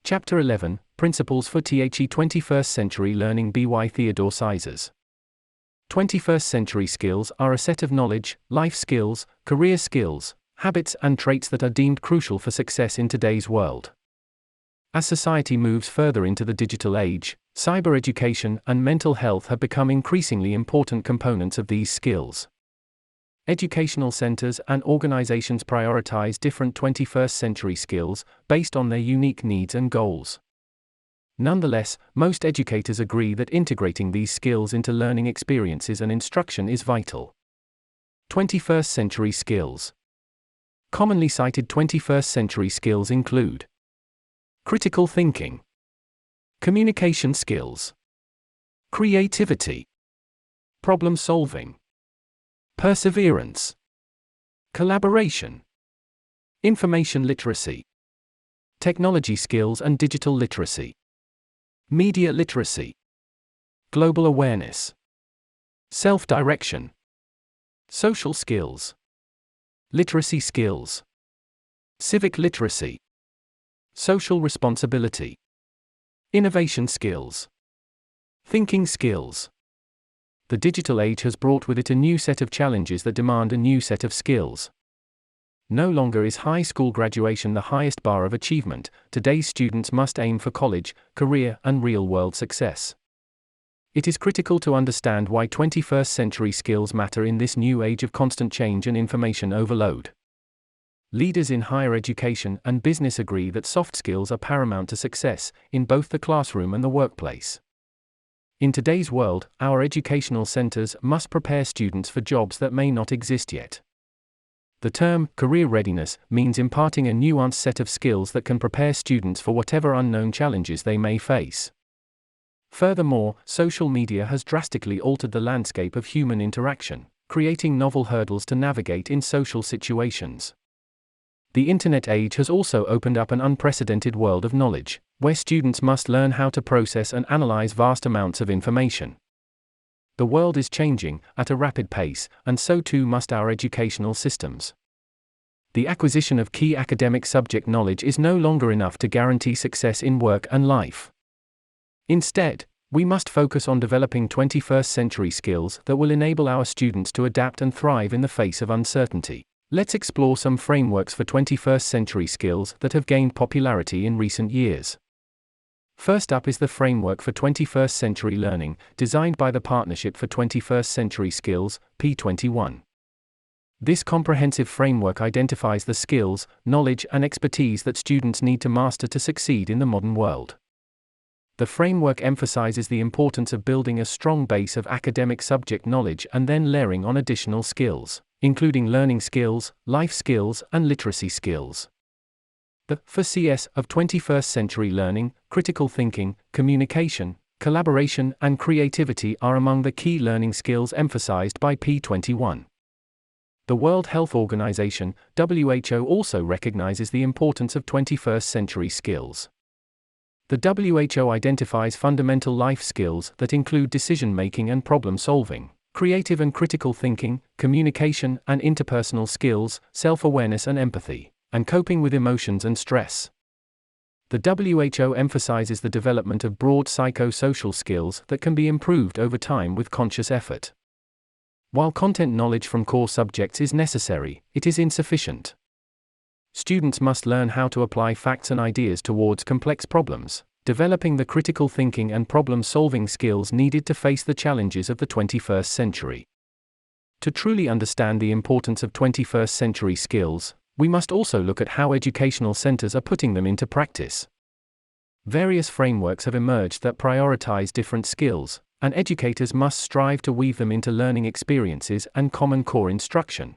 Chapter 11, Principles for The 21st Century Learning by Theodore Sizers. 21st century skills are a set of knowledge, life skills, career skills, habits and traits that are deemed crucial for success in today's world. As society moves further into the digital age, cyber education and mental health have become increasingly important components of these skills. Educational centers and organizations prioritize different 21st century skills based on their unique needs and goals. Nonetheless, most educators agree that integrating these skills into learning experiences and instruction is vital. 21st century skills. Commonly cited 21st century skills include critical thinking, communication skills, creativity, problem solving, perseverance, collaboration, information literacy, technology skills and digital literacy, media literacy, global awareness, self-direction, social skills, literacy skills, civic literacy, social responsibility, innovation skills, thinking skills. The digital age has brought with it a new set of challenges that demand a new set of skills. No longer is high school graduation the highest bar of achievement. Today's students must aim for college, career, and real-world success. It is critical to understand why 21st century skills matter in this new age of constant change and information overload. Leaders in higher education and business agree that soft skills are paramount to success, in both the classroom and the workplace. In today's world, our educational centers must prepare students for jobs that may not exist yet. The term career readiness means imparting a nuanced set of skills that can prepare students for whatever unknown challenges they may face. Furthermore, social media has drastically altered the landscape of human interaction, creating novel hurdles to navigate in social situations. The internet age has also opened up an unprecedented world of knowledge, where students must learn how to process and analyze vast amounts of information. The world is changing at a rapid pace, and so too must our educational systems. The acquisition of key academic subject knowledge is no longer enough to guarantee success in work and life. Instead, we must focus on developing 21st century skills that will enable our students to adapt and thrive in the face of uncertainty. Let's explore some frameworks for 21st century skills that have gained popularity in recent years. First up is the Framework for 21st Century Learning, designed by the Partnership for 21st Century Skills, P21. This comprehensive framework identifies the skills, knowledge, and expertise that students need to master to succeed in the modern world. The framework emphasizes the importance of building a strong base of academic subject knowledge and then layering on additional skills, including learning skills, life skills, and literacy skills. The 4 Cs of 21st century learning, critical thinking, communication, collaboration, and creativity are among the key learning skills emphasized by P21. The World Health Organization, WHO, also recognizes the importance of 21st century skills. The WHO identifies fundamental life skills that include decision-making and problem-solving, creative and critical thinking, communication and interpersonal skills, self-awareness and empathy, and coping with emotions and stress. The WHO emphasizes the development of broad psychosocial skills that can be improved over time with conscious effort. While content knowledge from core subjects is necessary, it is insufficient. Students must learn how to apply facts and ideas towards complex problems, developing the critical thinking and problem-solving skills needed to face the challenges of the 21st century. To truly understand the importance of 21st century skills, we must also look at how educational centers are putting them into practice. Various frameworks have emerged that prioritize different skills, and educators must strive to weave them into learning experiences and common core instruction.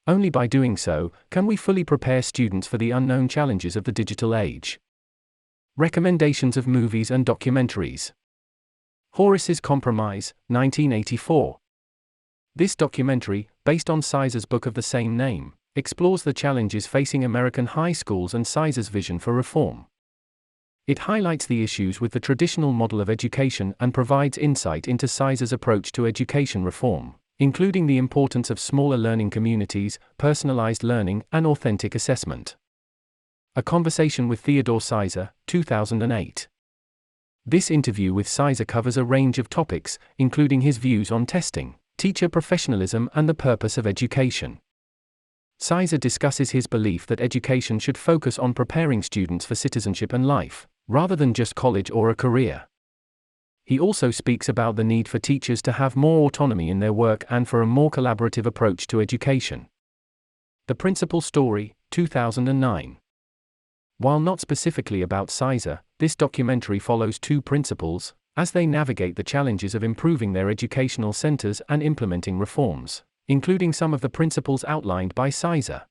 Only by doing so can we fully prepare students for the unknown challenges of the digital age. Recommendations of movies and documentaries. Horace's Compromise, 1984. This documentary, based on Sizers' book of the same name, explores the challenges facing American high schools and Sizers' vision for reform. It highlights the issues with the traditional model of education and provides insight into Sizers' approach to education reform, including the importance of smaller learning communities, personalized learning, and authentic assessment. A conversation with Theodore Sizer, 2008. This interview with Sizer covers a range of topics, including his views on testing, teacher professionalism, and the purpose of education. Sizer discusses his belief that education should focus on preparing students for citizenship and life, rather than just college or a career. He also speaks about the need for teachers to have more autonomy in their work and for a more collaborative approach to education. The Principal Story, 2009. While not specifically about Sizer, this documentary follows two principals, as they navigate the challenges of improving their educational centers and implementing reforms, including some of the principles outlined by Sizer.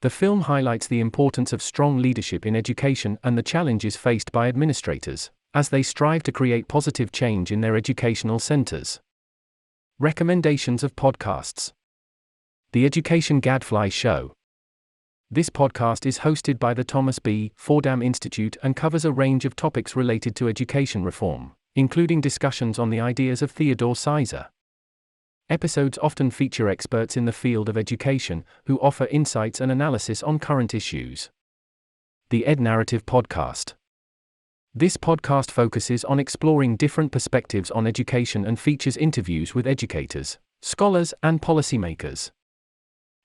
The film highlights the importance of strong leadership in education and the challenges faced by administrators, as they strive to create positive change in their educational centers. Recommendations of podcasts. The Education Gadfly Show. This podcast is hosted by the Thomas B. Fordham Institute and covers a range of topics related to education reform, including discussions on the ideas of Theodore Sizer. Episodes often feature experts in the field of education, who offer insights and analysis on current issues. The Ed Narrative Podcast. This podcast focuses on exploring different perspectives on education and features interviews with educators, scholars, and policymakers.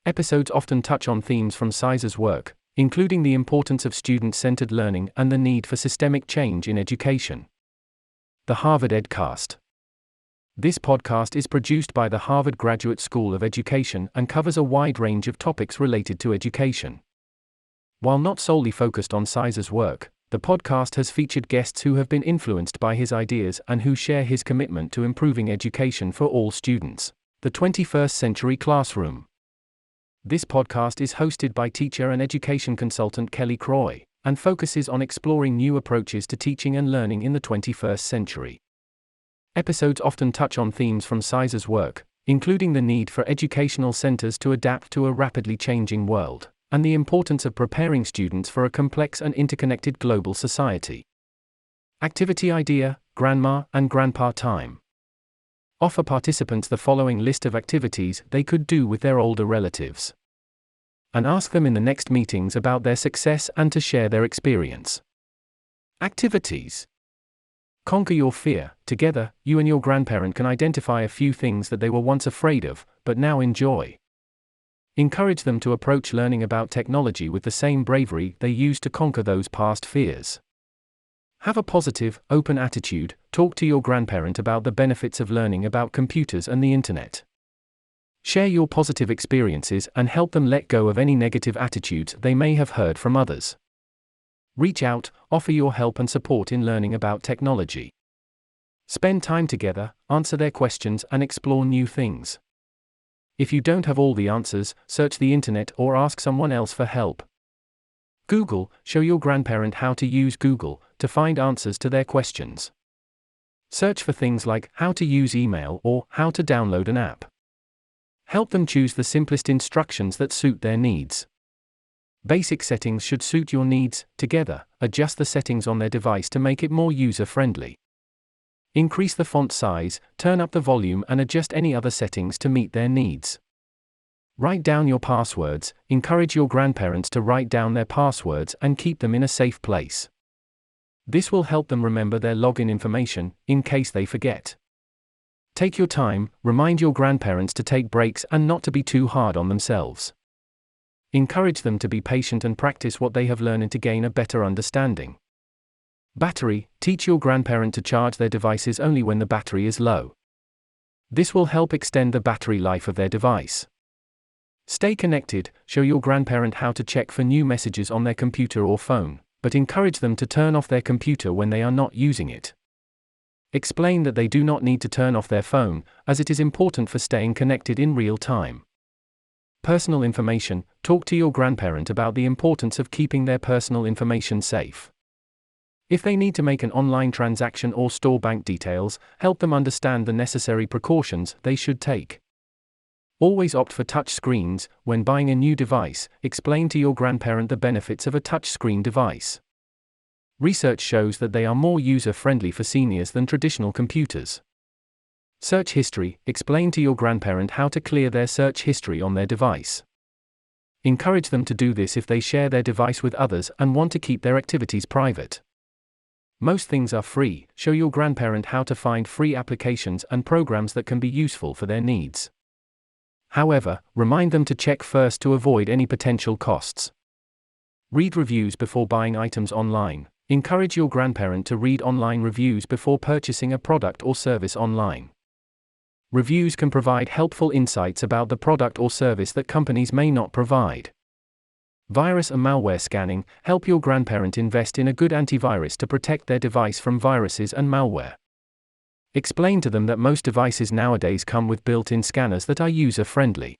Episodes often touch on themes from Sizer's work, including the importance of student-centered learning and the need for systemic change in education. The Harvard Edcast. This podcast is produced by the Harvard Graduate School of Education and covers a wide range of topics related to education. While not solely focused on Sizer's work, the podcast has featured guests who have been influenced by his ideas and who share his commitment to improving education for all students. The 21st Century Classroom. This podcast is hosted by teacher and education consultant Kelly Croy, and focuses on exploring new approaches to teaching and learning in the 21st century. Episodes often touch on themes from Sizer's work, including the need for educational centers to adapt to a rapidly changing world, and the importance of preparing students for a complex and interconnected global society. Activity Idea, Grandma and Grandpa Time. Offer participants the following list of activities they could do with their older relatives, and ask them in the next meetings about their success and to share their experience. Activities. Conquer your fear. Together, you and your grandparent can identify a few things that they were once afraid of, but now enjoy. Encourage them to approach learning about technology with the same bravery they used to conquer those past fears. Have a positive, open attitude. Talk to your grandparent about the benefits of learning about computers and the internet. Share your positive experiences and help them let go of any negative attitudes they may have heard from others. Reach out, offer your help and support in learning about technology. Spend time together, answer their questions and explore new things. If you don't have all the answers, search the internet or ask someone else for help. Google. Show your grandparent how to use Google to find answers to their questions. Search for things like how to use email or how to download an app. Help them choose the simplest instructions that suit their needs. Basic settings should suit your needs. Together, adjust the settings on their device to make it more user-friendly. Increase the font size, turn up the volume and adjust any other settings to meet their needs. Write down your passwords. Encourage your grandparents to write down their passwords and keep them in a safe place. This will help them remember their login information, in case they forget. Take your time. Remind your grandparents to take breaks and not to be too hard on themselves. Encourage them to be patient and practice what they have learned to gain a better understanding. Battery. Teach your grandparent to charge their devices only when the battery is low. This will help extend the battery life of their device. Stay connected. Show your grandparent how to check for new messages on their computer or phone, but encourage them to turn off their computer when they are not using it. Explain that they do not need to turn off their phone, as it is important for staying connected in real time. Personal information. Talk to your grandparent about the importance of keeping their personal information safe. If they need to make an online transaction or store bank details, help them understand the necessary precautions they should take. Always opt for touch screens. When buying a new device, explain to your grandparent the benefits of a touchscreen device. Research shows that they are more user-friendly for seniors than traditional computers. Search history. Explain to your grandparent how to clear their search history on their device. Encourage them to do this if they share their device with others and want to keep their activities private. Most things are free. Show your grandparent how to find free applications and programs that can be useful for their needs. However, remind them to check first to avoid any potential costs. Read reviews before buying items online. Encourage your grandparent to read online reviews before purchasing a product or service online. Reviews can provide helpful insights about the product or service that companies may not provide. Virus and malware scanning. Help your grandparent invest in a good antivirus to protect their device from viruses and malware. Explain to them that most devices nowadays come with built-in scanners that are user-friendly.